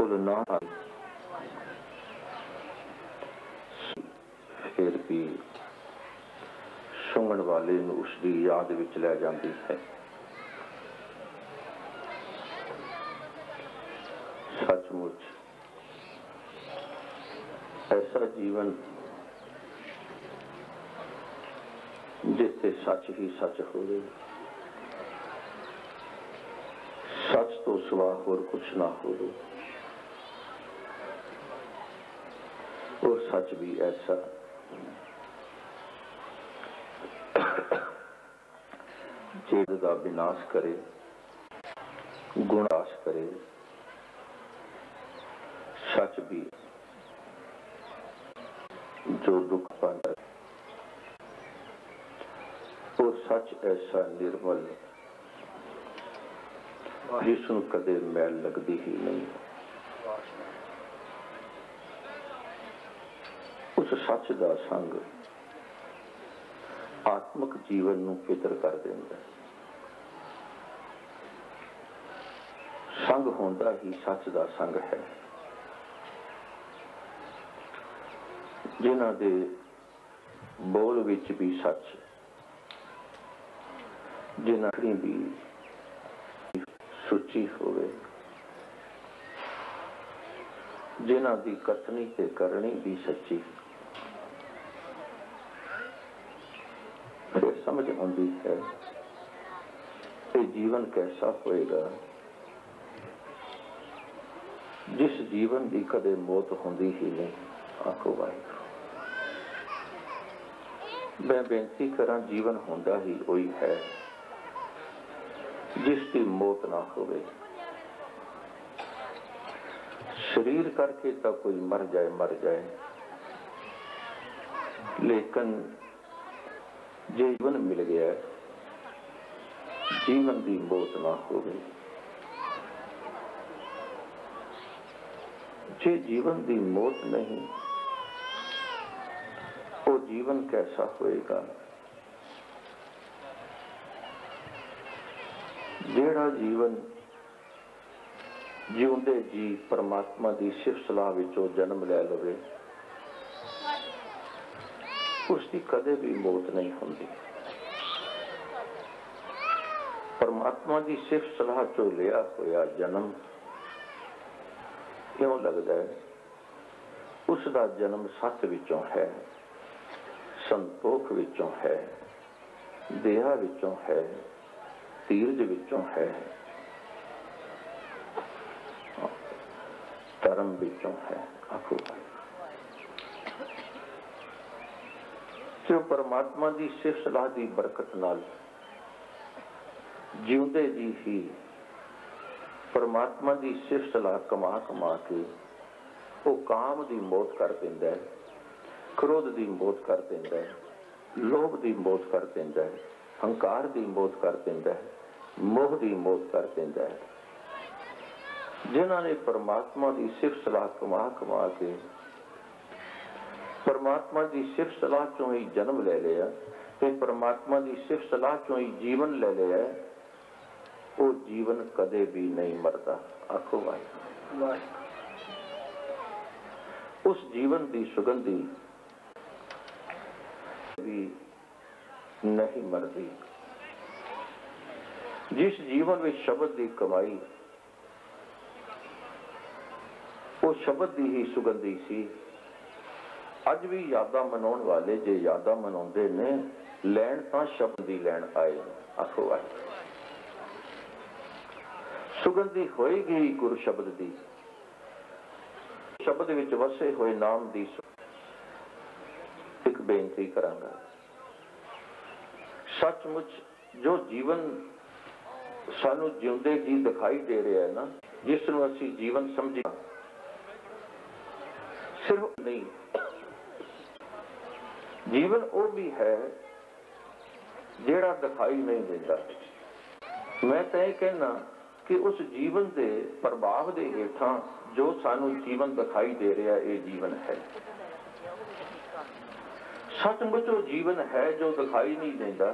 Full ना फिर भी सुंघण वाले नूं उसकी याद विच लै जाती है। सचमुच ऐसा जीवन जिथे सच ही सच होवे, सच तो सिवा होर कुछ ना होवे, वो सच भी ऐसा जेद दा विनाश करे, गुणाश करे। सच भी जो दुख पाता है, वो सच ऐसा निर्मल जिसनूं कदे मैल लगती ही नहीं। उस सच दा संग आत्मक जीवन नूं पितर कर देंदा है। संग होंदा ही सच दा संग है। जिन्हां दे बोल विच भी सच, जिन्हां भी सुची होवे, जिन्हां दी कथनी ते करनी भी सच्ची, फिर समझ आती है कि जीवन कैसा होएगा जिस जीवन की कदे मौत होंदी ही नहीं। आखो वाहिगुरू, मैं बेनती करा, जीवन होंदा ही वही है जिसकी मौत ना होवे। शरीर करके तो कोई मर जाए, लेकिन जीवन मिल गया, जीवन की मौत ना होवे। जे जीवन की मौत नहीं, वो जीवन कैसा होएगा? जेड़ा जीवन जिउंदे जी परमात्मा की सिफत सलाह विचों जन्म लै लवे, उसकी कदे भी मौत नहीं होंदी। परमात्मा की सिफत सलाह चो लिया होया जन्म क्यों लगता है? उसका जन्म सत विचों है, संतोख विचों है, देहा विचों है, धीरज विचों है, धर्म विचों है। आखो जो परमात्मा की सिफत सलाह की बरकत नाल जिउंदे जी ही परमात्मा की सिफत सलाह कमा के वो काम की मौत कर देंदा है, क्रोध की मौत कर देंदा है, लोभ की मौत कर देंदा है, हंकार की मौत कर देंदा है, मोह की मौत कर देंदा है। जिन्हां ने परमात्मा की सिफत सलाह कमा के परमात्मा की सिफत सलाह चों ही जन्म ले लिया, फिर परमात्मा की सिफत सलाह चों ही जीवन ले लिया, वो जीवन कदे भी नहीं मरता। आखो वाहिगुरू, उस जीवन की सुगंधी भी नहीं मरती। जिस जीवन में शब्द की कमाई, वो शब्द की ही सुगंधी सी। अज भी यादा मनाउण वाले जे यादा मनाउंदे ने, लैण तां शब्द की लैण आए। आखो वाहिगुरू, सुगंधी होएगी गुरु शब्द की, शब्द विच वसे हुए नाम की। एक बेनती करांगा, सचमुच जो जीवन सानू जिउंदे जी दिखाई दे रहा है ना, जिसनूं असीं जीवन समझिया, सिर्फ नहीं, जीवन वो भी है जेड़ा दिखाई नहीं देता। मैं तो यह कहना कि उस जीवन के प्रभाव के हेठां जो सानू जीवन दिखाई दे रहा है, ये जीवन है। सचमुच वो जीवन है जो दिखाई नहीं देता,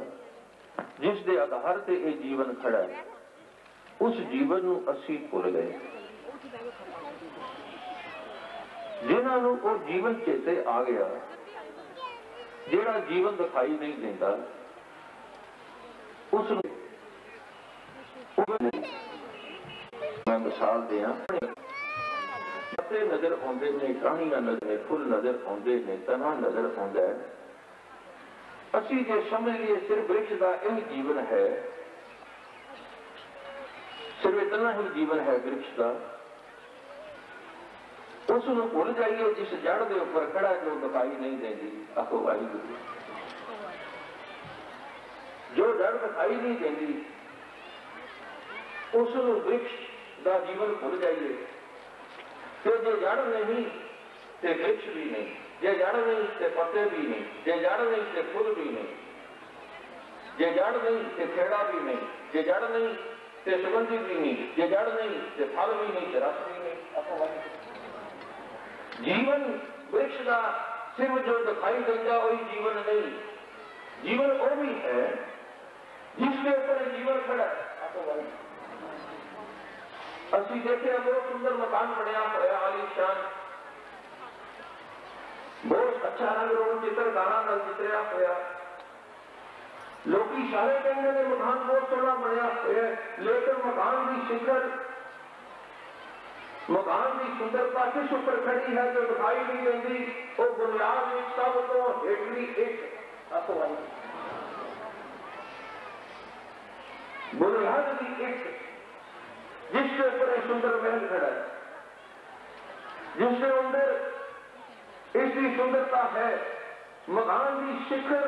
जिस दे आधार से ये जीवन खड़ा है, उस जीवन नूं असीं भुल गए। जिन्होंने वो जीवन चेते आ गया, जेड़ा जीवन दिखाई नहीं देता उस मैं मिसाल दिया, पत्ते नजर आते ने, टहनियां नजर, फुल नजर आते ने, तना नजर आता है। असी जे समझ लिए सिर्फ वृक्ष का यही जीवन है, सिर्फ इतना ही जीवन है वृक्ष का, उसनों भुल जाइए जिस जड़ के उपर खड़ा जो दिखाई नहीं देती। आखो वाहिगुरू, जो जड़ दिखाई नहीं देती उसनों वृक्ष का जीवन भुल जाइए। तो जो जड़ नहीं तो वृक्ष भी नहीं, जे जड़ नहीं तो पत्ते भी नहीं, जे जड़ नहीं तो फूल भी नहीं, जे जड़ नहीं तो खेड़ा भी नहीं, जे जड़ नहीं तो सुगंधी भी नहीं, जे जड़ नहीं तो फल भी नहीं, तो रस भी नहीं। जीवन वृक्ष का सिर्फ जो दिखाई देता वही जीवन नहीं, जीवन वो भी है जिसके ऊपर जीवन खड़ा है। असी देखे बहुत सुंदर मकान बनया पड़ा आलीशान, बहुत अच्छा रंग रोग चित्रकारा चित्रिया पड़ा, लोग सारे कहते हैं मकान बहुत सोहना बनया है, लेकिन मकान की शिखर, मकान की सुंदरता किस ऊपर खड़ी है जो दिखाई नहीं देती? वो बुनियाद सब तो हेठली एक बुनियाद की एक जिसके ऊपर सुंदर महल खड़ा है, जिसके अंदर इसकी सुंदरता है। मकान की शिखर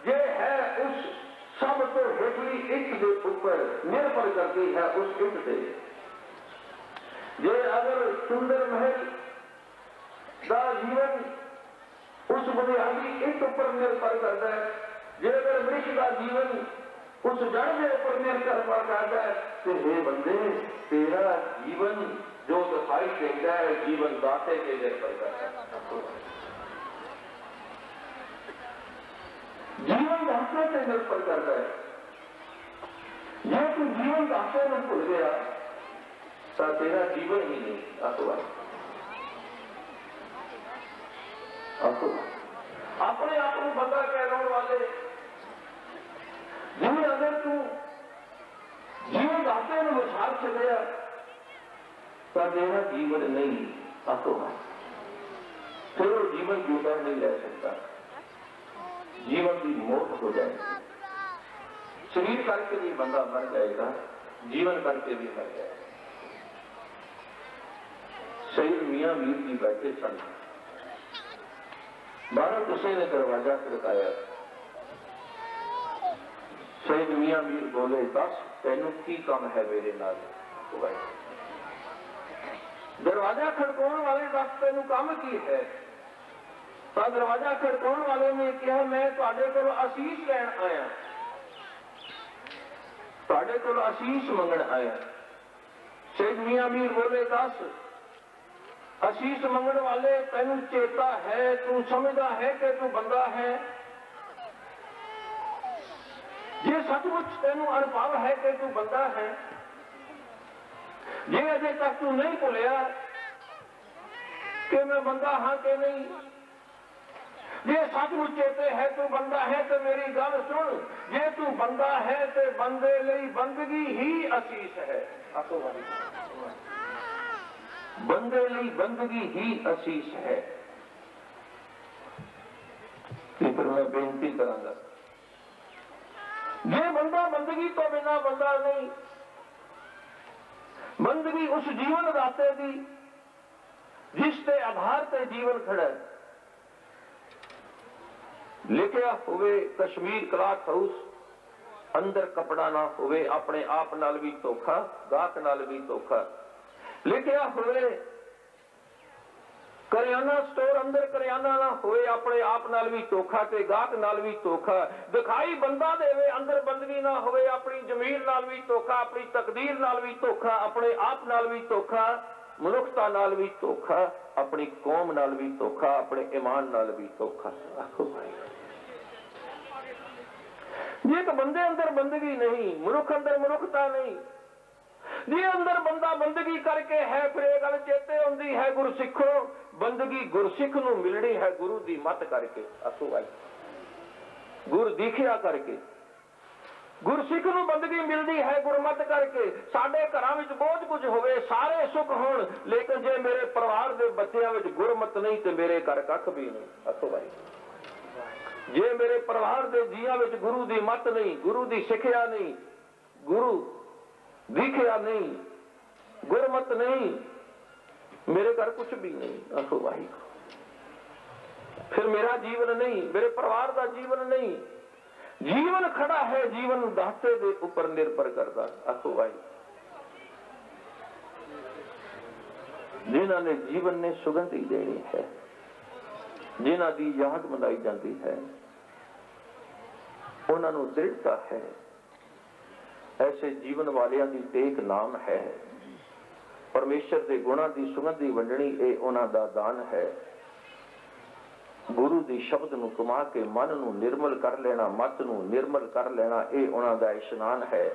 ये है उस सब तो हेठली ईंट के ऊपर निर्भर करती है, उस ईंट से। ये अगर सुंदर महल का जीवन उस बुनियादी ईंट पर निर्भर करता है, ये अगर वृक्ष का जीवन उस जड़ के ऊपर निर्भर करता है, तो हे बंदे तेरा जीवन जो दिखाई देता है जीवन दाते के निर्भर करता है। जीवन दाते से निर्भर करता है। यह तो जीवन दाते में भूल गया तो तेरा जीवन ही नहीं। अपने आप को बंदा कहने वाले जिन्हें अगर तू जीवन दाते में विचार चलिया तो तेरा जीवन नहीं। फिर वो जीवन जीवन नहीं रह सकता, जीवन की मौत हो जाएगी। शरीर करके भी बंदा मर जाएगा, जीवन करके भी मर जाएगा। शहीद मियां मीर जी बैठे सन, 12 किसी ने दरवाजा खड़काया। शहीद मियां मीर बोले, 10 तेनू की काम है मेरे नाल? दरवाजा खड़काने वाले 10 तेनू काम की है? तो दरवाजा खड़काने वाले ने कहा, मैं तुहाडे कोल आशीष लैण आया, तुहाडे कोल आशीष मंगण आया। शहीद मियां मीर बोले, 10 आशीष मंगण वाले तेनू चेता है, तू समझदा है कि तू बंदा है? ये सचमुच तेनू अनुभव है कि तू बंदा है? ये अजे तक तू नहीं भुलिया कि मैं बंदा हाँ कि नहीं? ये सचमुच चेते है तू बंदा है तो मेरी गल सुन, जे तू बंदा है तो बंदे लई बंदगी ही आशीष है। बंदे लई बंदगी ही आशीष है। फिर मैं बेनती करांगा, ये बंदा बंदगी तो बिना बंदा नहीं। बंदगी उस जीवन दाते दी जिसके आधार से जीवन खड़ा है। लिखिया हुए कश्मीर क्लॉथ हाउस, अंदर कपड़ा ना हुए, अपने आप नाल भी धोखा, गाहक नाल भी धोखा। लिखिया हुए करियाना स्टोर, अंदर करियाना ना होए, अपने आप नाल भी धोखा ते गाहक नाल भी धोखा। दिखाई बंदा देवे, अंदर बंदगी ना होए, अपनी जमीर नाल भी धोखा, अपनी तकदीर नाल भी धोखा, अपने आप नाल भी धोखा, मनुखता नाल भी धोखा, अपनी कौम नाल भी धोखा, अपने ईमान नाल भी धोखा। ये तो बंदे अंदर बंदगी नहीं, मनुख अंदर मनुखता नहीं। जे अंदर बंदा बंदगी करके है फिर ये गल चेते आउंदी है गुरसिखो बंदगी गुरसिख नूं मिलनी है गुरु दी मत करके। आखो भाई गुर दीखिया करके गुरसिख नूं बंदगी मिलती है गुरमत करके। साडे घरां विच बहुत कुछ होवे सारे सुख होण लेकिन जे मेरे परिवार दे बच्चिआं विच गुरमत नहीं तो मेरे घर कख भी नहीं। आखो भाई जे मेरे परिवार दे जीआं विच गुरु दी मत नहीं गुरु दी सिखिया नहीं गुरु दीखिया नहीं गुरमत नहीं मेरे घर कुछ भी नहीं। आखो भाई फिर मेरा जीवन नहीं मेरे परिवार का जीवन नहीं। जीवन खड़ा है जीवन दाते दे ऊपर निर्भर करता। आखो भाई जिन्होंने जीवन ने सुगंधी देनी है जिन्हों की याद मनाई जाती है उन्होंने दृढ़ता है। ऐसे जीवन वालियां दी टेक नाम है। परमेश्वर के गुणों की सुगंधी वंडनी ये उन्हों का दान है। गुरु दी शब्द नूं कमा के मन नूं निर्मल कर लेना मत नूं निर्मल कर लेना ये उन्हों का इशनान है।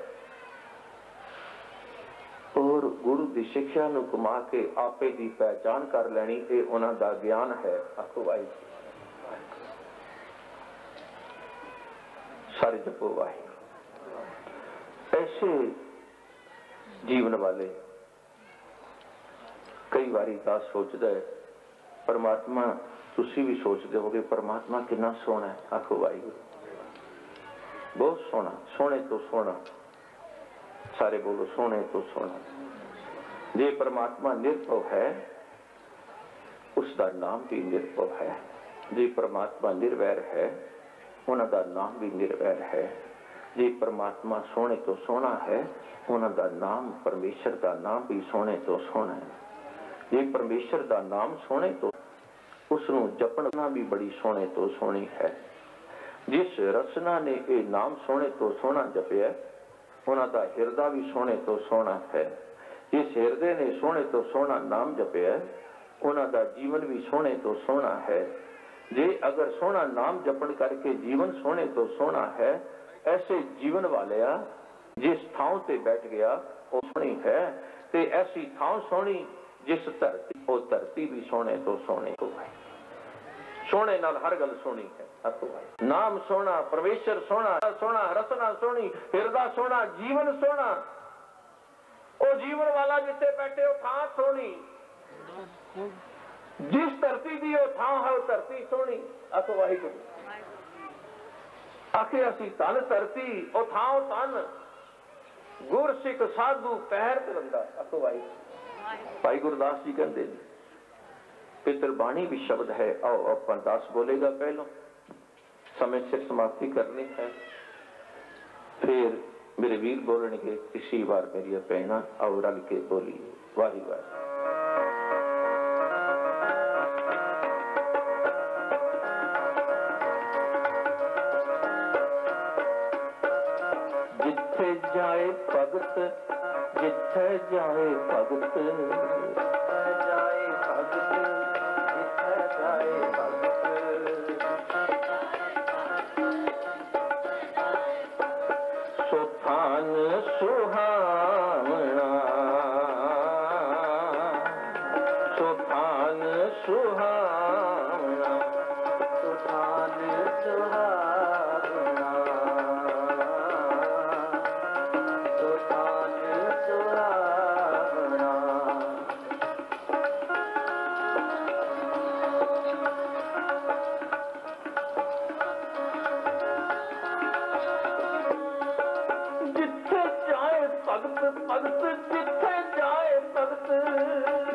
और गुरु दी शिक्षा नूं कमा के आपे दी पहचान कर लेनी ये उन्हों का ज्ञान है। आखो भाई सारे जपो भाई। ऐसे जीवन वाले कई बारी दास सोचता है परमात्मा तुसी भी सोचते होगे परमात्मा कितना सोहना है। आखो भाई बहुत सोहना सोने तो सोहना। सारे बोलो सोने तो सोहना। जे परमात्मा निर्भव है उसका नाम भी निर्भव है। जे परमात्मा निर्वैर है उन्होंने नाम भी निर्वैर है। जे परमात्मा सोने तो सोहना है उन्होंने नाम परमेश्वर का नाम भी सोने तो सोहना है। जे परमेश्वर का नाम सोने तो उसनू जपना भी बड़ी सोने तो सोहनी है। जिस रचना ने ये नाम सोने तो सोहना जपिया उन्हों का हिरदा भी सोने तो सोहना है। जिस हिरदे ने सोने तो सोहना नाम जपिया उन्हों का जीवन भी सोने तो सोहना है। जे अगर सोहना नाम जपन करके जीवन सोने तो सोहना है ऐसे जीवन वालिया जिस थां ते बैठ गया वो सोहनी है। ते ऐसी थां सोहनी जिस धरती वो धरती भी सोने तो सोने को है। सोने नाल हर गल सोनी है। आखो भाई नाम सोना परमेश्वर सोना सोना रसना सोनी हिरदा सोना जीवन सोना। वो जीवन वाला जिथे बैठे वो थां सोनी जिस धरती की वो थां है वो धरती सोनी। आखो वाहिगुरू आखे असी तन धरती वो थां तन गुर सिख साधु पैर तिरंदा। आखो भाई भाई गुरदास जी कहते हैं पितरबाणी भी शब्द है। आओ अपन दास बोलेगा पहलो समय सिर समाप्ति करनी है फिर मेरे वीर बोलने इसी बार मेरी पहना और रल के बोलिए वाही वाही। जिथे जाए भगत जिथे जाए भगत जाए भगत जिथे जाए भगत सुथान सुहावना सुथान सुहावना सुथान सुहावना सुथान सुहावना। जिथे जाए भगत भगत जिथे जाए भगत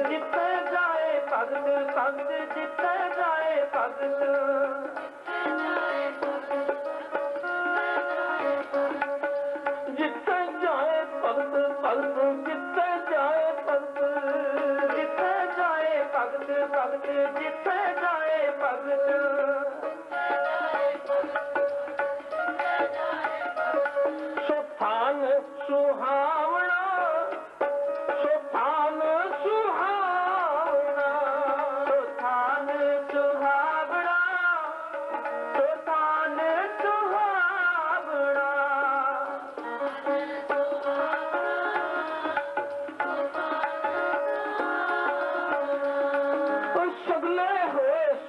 जिथे जाए भगत भगत जिथे जाए भगत जिथे जाए भगत भगत जिथे जाए भगत जिथे जाए भगत भगत जिथे जाए भगत सुथान सुहावना सुथान सुहावना सुथान सुहावना सुथान सुहावना।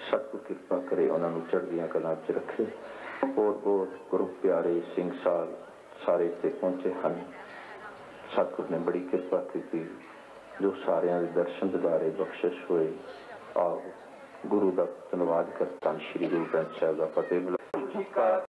सतगुर कृपा करे, उन्होंने चढ़दियां कलां च रखे। बहुत बहुत गुरु प्यारे सिंह साहब सारे इत्थे पहुंचे हैं। सतगुर ने बड़ी कृपा की जो सारिਆਂ ਦੇ दर्शन दिदारे बख्शिश होए। आओ गुरु का धन्यवाद कर धन श्री गुरु ग्रंथ साहिब का फतेह।